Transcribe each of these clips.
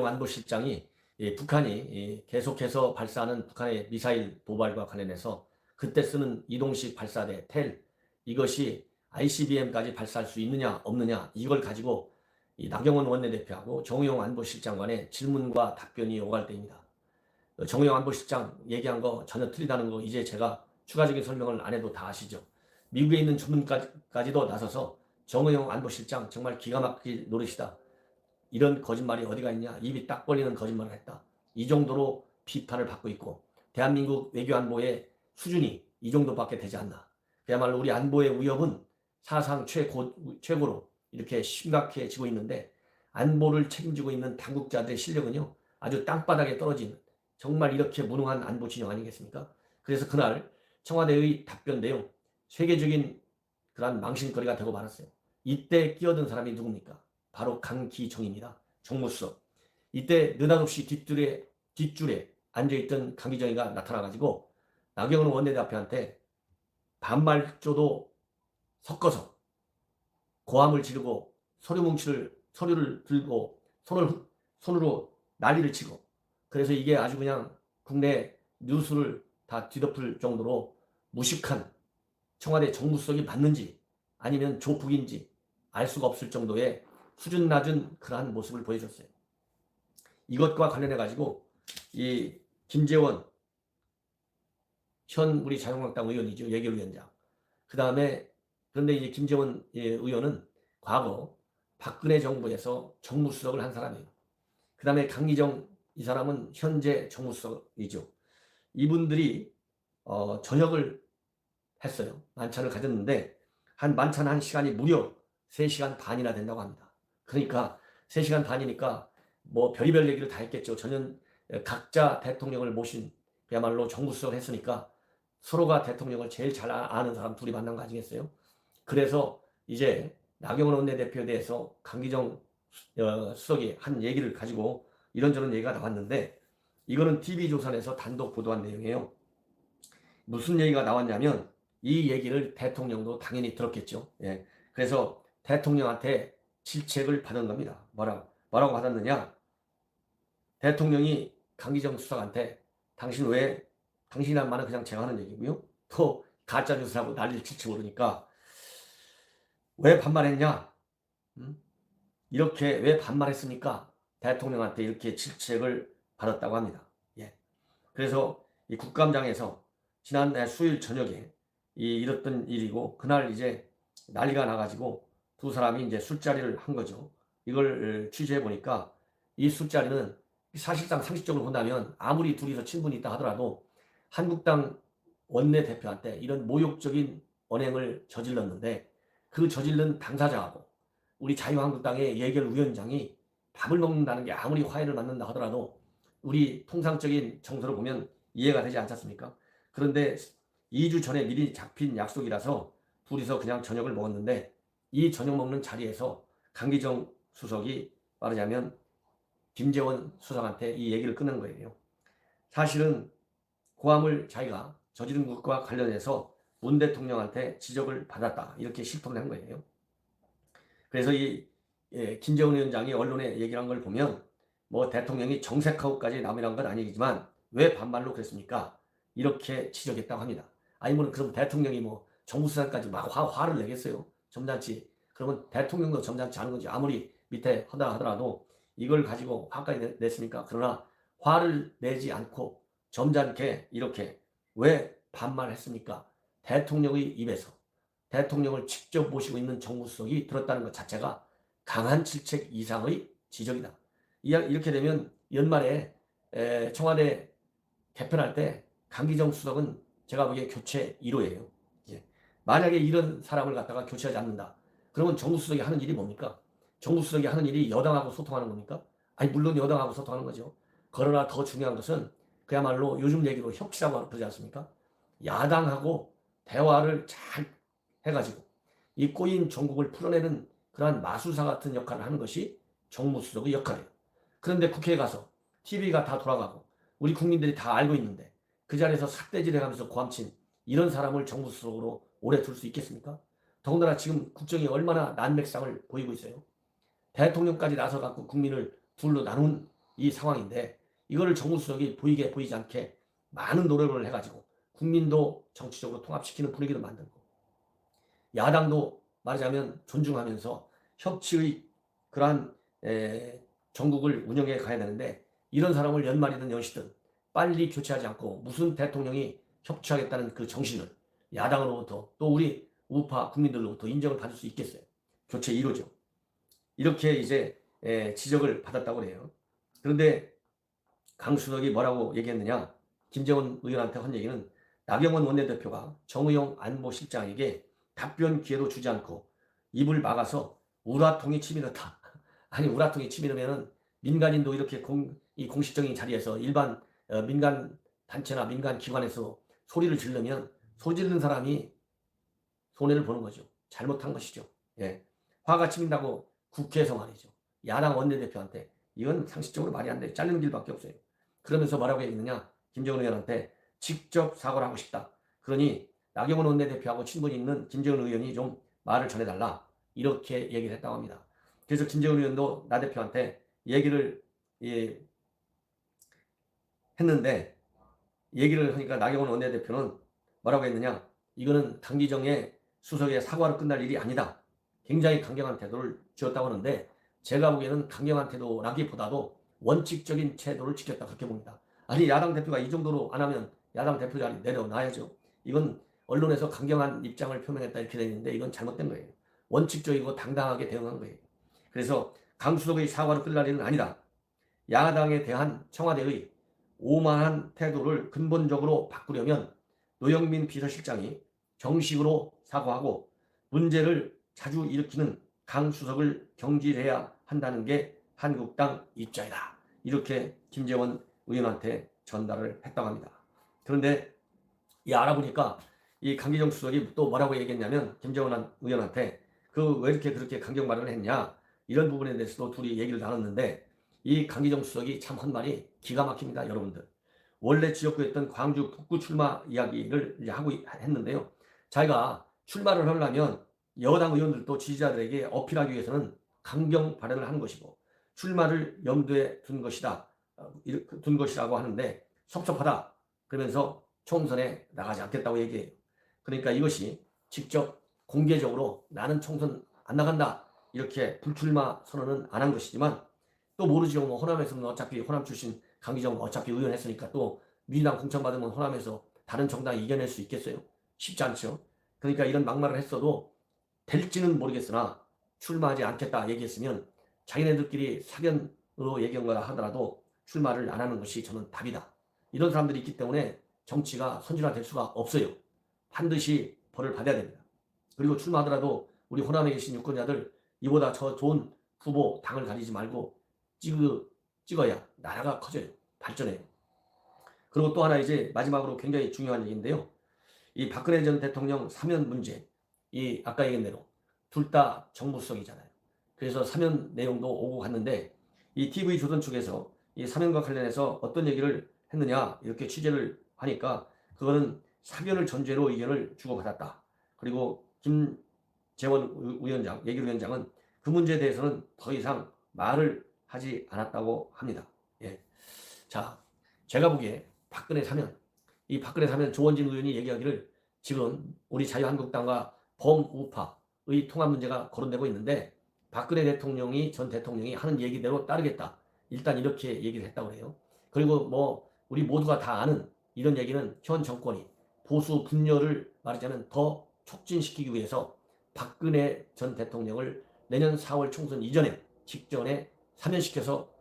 안보실장이 북한이 계속해서 발사하는 북한의 미사일 도발과 관련해서 그때 쓰는 이동식 발사대 텔 이것이 ICBM까지 발사할 수 있느냐 없느냐 이걸 가지고 나경원 원내대표하고 정의용 안보실장 간의 질문과 답변이 오갈 때입니다. 정의용 안보실장 얘기한 거 전혀 틀리다는 거 이제 제가 추가적인 설명을 안 해도 다 아시죠. 미국에 있는 전문가까지도 나서서 정의용 안보실장 정말 기가 막힐 노릇이다. 이런 거짓말이 어디가 있냐. 입이 딱 벌리는 거짓말을 했다. 이 정도로 비판을 받고 있고 대한민국 외교안보의 수준이 이 정도밖에 되지 않나. 그야말로 우리 안보의 위협은 사상 최고로 이렇게 심각해지고 있는데 안보를 책임지고 있는 당국자들의 실력은요. 아주 땅바닥에 떨어진 정말 이렇게 무능한 안보 진영 아니겠습니까? 그래서 그날 청와대의 답변 내용 세계적인 그런 망신거리가 되고 말았어요. 이때 끼어든 사람이 누굽니까? 바로 강기정입니다. 정무수석. 이때 느닷없이 뒷줄에 앉아있던 강기정이가 나타나가지고 나경원 원내대표한테 반말조도 섞어서 고함을 지르고 서류를 들고 손으로 난리를 치고 그래서 이게 아주 그냥 국내 뉴스를 다 뒤덮을 정도로 무식한 청와대 정무수석이 맞는지 아니면 조폭인지 알 수가 없을 정도의 수준 낮은 그러한 모습을 보여줬어요. 이것과 관련해 가지고 이 김재원 현 우리 자유한국당 의원이죠. 예결위원장. 그 다음에 그런데 이제 김재원 의원은 과거 박근혜 정부에서 정무수석을 한 사람이에요. 그 다음에 강기정 이 사람은 현재 정무수석이죠. 이분들이 저녁을 했어요. 만찬을 가졌는데 한 만찬 한 시간이 무려 3시간 반이나 된다고 합니다. 그러니까 3시간 반이니까 뭐 별의별 얘기를 다 했겠죠. 저는 각자 대통령을 모신 그야말로 정무수석을 했으니까 서로가 대통령을 제일 잘 아는 사람 둘이 만난 거 아니겠어요? 그래서 이제 나경원 원내대표에 대해서 강기정 수석이 한 얘기를 가지고 이런저런 얘기가 나왔는데 이거는 TV조선에서 단독 보도한 내용이에요. 무슨 얘기가 나왔냐면 이 얘기를 대통령도 당연히 들었겠죠. 예. 그래서 대통령한테 질책을 받은 겁니다. 뭐라고 받았느냐? 대통령이 강기정 수석한테 당신이 한 말은 그냥 제가 하는 얘기고요. 또 가짜뉴스라고 난리를 칠지 모르니까 왜 반말했냐? 이렇게 왜 반말했습니까? 대통령한테 이렇게 질책을 받았다고 합니다. 예. 그래서 이 국감장에서 지난 수요일 저녁에 이랬던 일이고 그날 이제 난리가 나가지고 두 사람이 이제 술자리를 한 거죠. 이걸 취재해 보니까 이 술자리는 사실상 상식적으로 본다면 아무리 둘이서 친분이 있다 하더라도 한국당 원내대표한테 이런 모욕적인 언행을 저질렀는데 그 저질른 당사자하고 우리 자유한국당의 예결위원장이 밥을 먹는다는 게 아무리 화해를 맞는다 하더라도 우리 통상적인 정서로 보면 이해가 되지 않지 않습니까? 그런데 2주 전에 미리 잡힌 약속이라서 둘이서 그냥 저녁을 먹었는데 이 저녁 먹는 자리에서 강기정 수석이 말하자면 김재원 수석한테 이 얘기를 끊는 거예요. 사실은 고함을 자기가 저지른 것과 관련해서 문 대통령한테 지적을 받았다. 이렇게 실토를 한 거예요. 그래서 김재원 위원장이 언론에 얘기를 한 걸 보면 뭐 대통령이 정색하고까지 남이란 건 아니지만 왜 반말로 그랬습니까? 이렇게 지적했다고 합니다. 아니 뭐 그럼 대통령이 뭐 정부수장까지 막 화를 내겠어요? 점잖지. 그러면 대통령도 점잖지 않은 거지. 아무리 밑에 하다 하더라도 이걸 가지고 화까지 냈으니까 그러나 화를 내지 않고 점잖게 이렇게 왜 반말했습니까? 대통령의 입에서 대통령을 직접 모시고 있는 정무수석이 들었다는 것 자체가 강한 질책 이상의 지적이다. 이렇게 되면 연말에 청와대 개편할 때 강기정 수석은 제가 보기에 교체 1호예요. 만약에 이런 사람을 갖다가 교체하지 않는다. 그러면 정무수석이 하는 일이 뭡니까? 정무수석이 하는 일이 여당하고 소통하는 겁니까? 아니 물론 여당하고 소통하는 거죠. 그러나 더 중요한 것은 그야말로 요즘 얘기로 협치라고 그러지 않습니까? 야당하고 대화를 잘 해가지고 이 꼬인 전국을 풀어내는 그러한 마술사 같은 역할을 하는 것이 정무수석의 역할이에요. 그런데 국회에 가서 TV가 다 돌아가고 우리 국민들이 다 알고 있는데 그 자리에서 삿대질 해가면서 고함친 이런 사람을 정무수석으로 오래 둘 수 있겠습니까? 더군다나 지금 국정이 얼마나 난맥상을 보이고 있어요. 대통령까지 나서갖고 국민을 둘로 나눈 이 상황인데 이거를 정무수석이 보이게 보이지 않게 많은 노력을 해가지고 국민도 정치적으로 통합시키는 분위기를 만들고 야당도 말하자면 존중하면서 협치의 그러한 전국을 운영해 가야 되는데 이런 사람을 연말이든 연시든 빨리 교체하지 않고 무슨 대통령이 협치하겠다는 그 정신을 야당으로부터 또 우리 우파 국민들로부터 인정을 받을 수 있겠어요. 교체 1호죠. 이렇게 이제 지적을 받았다고 그래요. 그런데 강수석이 뭐라고 얘기했느냐? 김정은 의원한테 한 얘기는 나경원 원내대표가 정의용 안보실장에게 답변 기회도 주지 않고 입을 막아서 우라통이 치밀었다. 아니 우라통이 치밀으면은 민간인도 이렇게 이 공식적인 자리에서 일반 민간 단체나 민간 기관에서 소리를 지르면 소리 지르는 사람이 손해를 보는 거죠. 잘못한 것이죠. 예. 화가 치민다고 국회에서 말이죠. 야당 원내대표한테 이건 상식적으로 말이 안 돼. 자르는 길밖에 없어요. 그러면서 뭐라고 얘기했느냐? 김정은 의원한테 직접 사과를 하고 싶다. 그러니 나경원 원내대표하고 친분이 있는 김정은 의원이 좀 말을 전해달라. 이렇게 얘기를 했다고 합니다. 그래서 김정은 의원도 나 대표한테 얘기를 했는데 얘기를 하니까 나경원 원내대표는 뭐라고 했느냐? 이거는 강기정의 수석의 사과로 끝날 일이 아니다. 굉장히 강경한 태도를 지었다고 하는데 제가 보기에는 강경한 태도라기보다도 원칙적인 태도를 지켰다 그렇게 봅니다. 아니 야당 대표가 이 정도로 안 하면 야당 대표 자리 내려놔야죠. 이건 언론에서 강경한 입장을 표명했다 이렇게 되어 있는데 이건 잘못된 거예요. 원칙적이고 당당하게 대응한 거예요. 그래서 강수석의 사과로 끝날 일은 아니다. 야당에 대한 청와대의 오만한 태도를 근본적으로 바꾸려면 노영민 비서실장이 정식으로 사과하고 문제를 자주 일으키는 강 수석을 경질해야 한다는 게 한국당 입장이다. 이렇게 김재원 의원한테 전달을 했다고 합니다. 그런데 알아보니까 이 강기정 수석이 또 뭐라고 얘기했냐면 김재원 의원한테 그 왜 이렇게 그렇게 강경 발언을 했냐 이런 부분에 대해서도 둘이 얘기를 나눴는데 이 강기정 수석이 참 한 말이 기가 막힙니다. 여러분들. 원래 지역구였던 광주 북구 출마 이야기를 이제 하고 했는데요. 자기가 출마를 하려면 여당 의원들도 지지자들에게 어필하기 위해서는 강경 발언을 하는 것이고 출마를 염두에 둔 것이다. 둔 것이라고 하는데 섭섭하다. 그러면서 총선에 나가지 않겠다고 얘기해요. 그러니까 이것이 직접 공개적으로 나는 총선 안 나간다. 이렇게 불출마 선언은 안 한 것이지만 또 모르죠. 뭐 호남에서는 어차피 호남 출신 강기정 어차피 의원 했으니까 또 민주당 공천받으면 호남에서 다른 정당이 이겨낼 수 있겠어요? 쉽지 않죠. 그러니까 이런 막말을 했어도 될지는 모르겠으나 출마하지 않겠다 얘기했으면 자기네들끼리 사견으로 얘기한 거라 하더라도 출마를 안 하는 것이 저는 답이다. 이런 사람들이 있기 때문에 정치가 선진화될 수가 없어요. 반드시 벌을 받아야 됩니다. 그리고 출마하더라도 우리 호남에 계신 유권자들 이보다 저 좋은 후보 당을 가리지 말고 찍어야 나라가 커져요. 발전해요. 그리고 또 하나 이제 마지막으로 굉장히 중요한 얘기인데요. 이 박근혜 전 대통령 사면 문제, 이 아까 얘기한 대로 둘 다 정무수석이잖아요. 그래서 사면 내용도 오고 갔는데 이 TV조선 측에서 이 사면과 관련해서 어떤 얘기를 했느냐 이렇게 취재를 하니까 그거는 사면을 전제로 의견을 주고받았다. 그리고 김재원 위원장, 예결위원장은 그 문제에 대해서는 더 이상 말을 하지 않았다고 합니다. 예. 자, 제가 보기에 박근혜 사면, 이 박근혜 사면 조원진 의원이 얘기하기를 지금 우리 자유한국당과 범우파의 통합 문제가 거론되고 있는데 박근혜 전 대통령이 하는 얘기대로 따르겠다. 일단 이렇게 얘기를 했다고 해요. 그리고 뭐 우리 모두가 다 아는 이런 얘기는 현 정권이 보수 분열을 말하자면 더 촉진시키기 위해서 박근혜 전 대통령을 내년 4월 총선 이전에 직전에 사면시켜서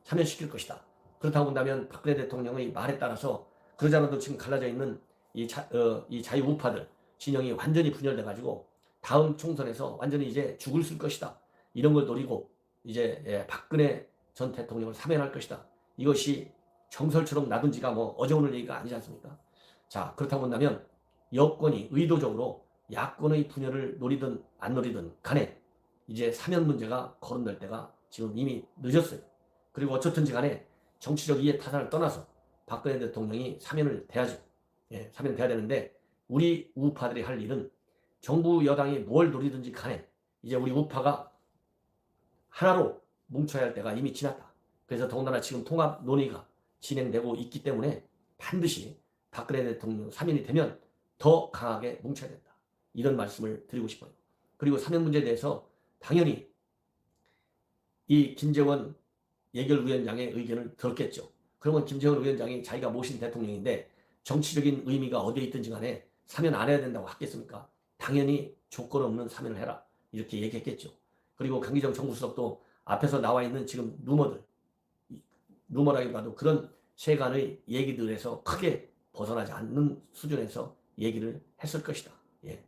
사면시킬 것이다. 그렇다고 본다면 박근혜 대통령의 말에 따라서 그러지 않아도 지금 갈라져 있는 이 자유우파들 진영이 완전히 분열돼 가지고 다음 총선에서 완전히 이제 죽을 쓸 것이다. 이런 걸 노리고 이제 박근혜 전 대통령을 사면할 것이다. 이것이 정설처럼 놔둔 지가 뭐 어제 오늘 얘기가 아니지 않습니까? 자, 그렇다고 본다면 여권이 의도적으로 야권의 분열을 노리든 안 노리든 간에 이제 사면 문제가 거론될 때가 지금 이미 늦었어요. 그리고 어쨌든지 간에 정치적 이해 타산을 떠나서 박근혜 대통령이 사면을 돼야죠. 예, 사면 돼야 되는데 우리 우파들이 할 일은 정부 여당이 뭘 노리든지 간에 이제 우리 우파가 하나로 뭉쳐야 할 때가 이미 지났다. 그래서 더군다나 지금 통합 논의가 진행되고 있기 때문에 반드시 박근혜 대통령 사면이 되면 더 강하게 뭉쳐야 된다. 이런 말씀을 드리고 싶어요. 그리고 사면 문제에 대해서 당연히 이 김정은 예결위원장의 의견을 들었겠죠. 그러면 김정은 위원장이 자기가 모신 대통령인데 정치적인 의미가 어디에 있든지 간에 사면 안 해야 된다고 하겠습니까? 당연히 조건 없는 사면을 해라. 이렇게 얘기했겠죠. 그리고 강기정 정부수석도 앞에서 나와 있는 지금 루머라기보다도 그런 세간의 얘기들에서 크게 벗어나지 않는 수준에서 얘기를 했을 것이다. 예.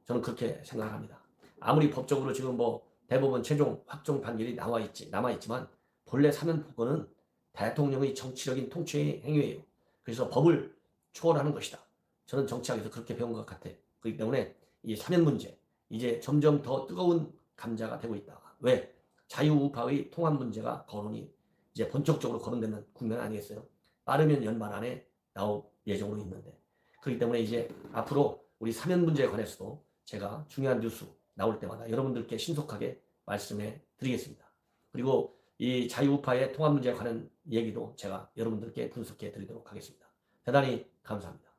저는 그렇게 생각합니다. 아무리 법적으로 지금 뭐 대법원 최종 확정 판결이 남아있지만 본래 사면폭언은 대통령의 정치적인 통치의 행위예요. 그래서 법을 초월하는 것이다. 저는 정치학에서 그렇게 배운 것 같아요. 그렇기 때문에 이 사면 문제 이제 점점 더 뜨거운 감자가 되고 있다. 왜? 자유우파의 통합 문제가 거론이 이제 본격적으로 거론되는 국면 아니겠어요? 빠르면 연말 안에 나올 예정으로 있는데 그렇기 때문에 이제 앞으로 우리 사면 문제에 관해서도 제가 중요한 뉴스 나올 때마다 여러분들께 신속하게 말씀해 드리겠습니다. 그리고 이 자유우파의 통합 문제에 관한 얘기도 제가 여러분들께 분석해 드리도록 하겠습니다. 대단히 감사합니다.